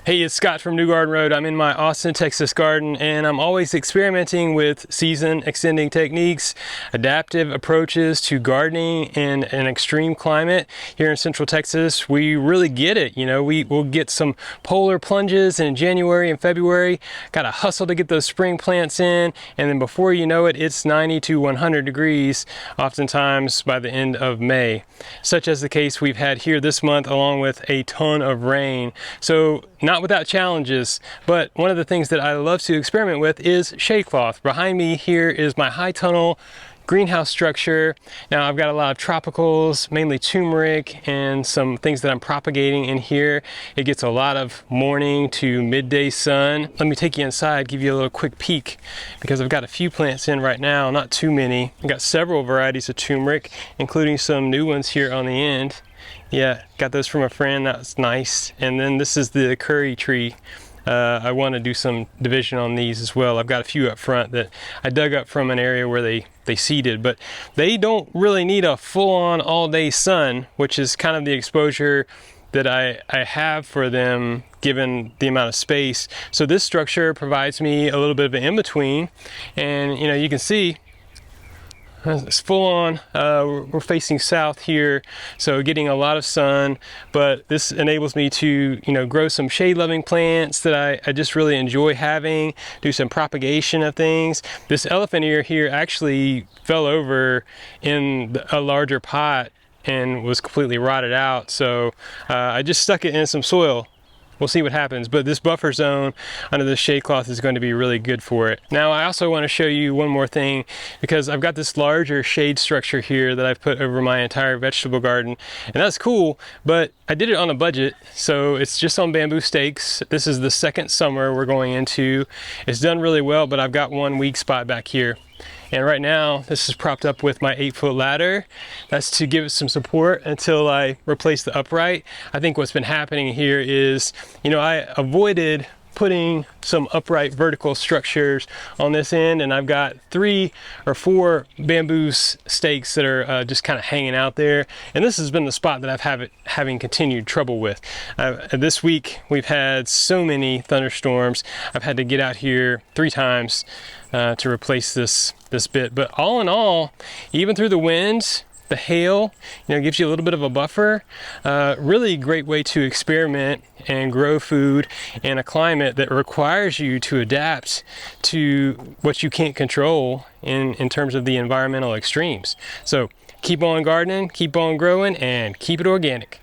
Hey, it's Scott from New Garden Road. I'm in my Austin, Texas garden, and I'm always experimenting with season extending techniques, adaptive approaches to gardening in an extreme climate. Here in Central Texas, we really get it. You know, we'll get some polar plunges in January and February. Got to hustle to get those spring plants in, and then before you know it, it's 90 to 100 degrees, oftentimes by the end of May. Such as the case we've had here this month, along with a ton of rain. So not without challenges, but one of the things that I love to experiment with is shade cloth. Behind me here is my high tunnel greenhouse structure. Now I've got a lot of tropicals, mainly turmeric, and some things that I'm propagating in here. It gets a lot of morning to midday sun. Let me take you inside, give you a little quick peek, because I've got a few plants in right now, not too many. I've got several varieties of turmeric, including some new ones here on the end. Yeah, got those from a friend. That's nice. And then this is the curry tree. I want to do some division on these as well. I've got a few up front that I dug up from an area where they seeded, but they don't really need a full-on all-day sun, which is kind of the exposure that I have for them given the amount of space. So this structure provides me a little bit of an in-between, and you know, you can see it's full on. We're facing south here, so getting a lot of sun, but this enables me to, you know, grow some shade loving plants that I just really enjoy having, do some propagation of things. This elephant ear here actually fell over in a larger pot and was completely rotted out, so I just stuck it in some soil. We'll see what happens, but this buffer zone under the shade cloth is going to be really good for it. Now I also want to show you one more thing, because I've got this larger shade structure here that I've put over my entire vegetable garden, and that's cool, but I did it on a budget, so it's just on bamboo stakes. This is the second summer we're going into. It's done really well, but I've got one weak spot back here. And right now, this is propped up with my 8-foot ladder. That's to give it some support until I replace the upright. I think what's been happening here is, you know, I avoided putting some upright vertical structures on this end, and I've got 3 or 4 bamboo stakes that are just kind of hanging out there, and this has been the spot that I've having continued trouble with. This week we've had so many thunderstorms. I've had to get out here 3 times to replace this bit, but all in all, even through the winds, the hail, you know, gives you a little bit of a buffer. Really great way to experiment and grow food in a climate that requires you to adapt to what you can't control in terms of the environmental extremes. So keep on gardening, keep on growing, and keep it organic.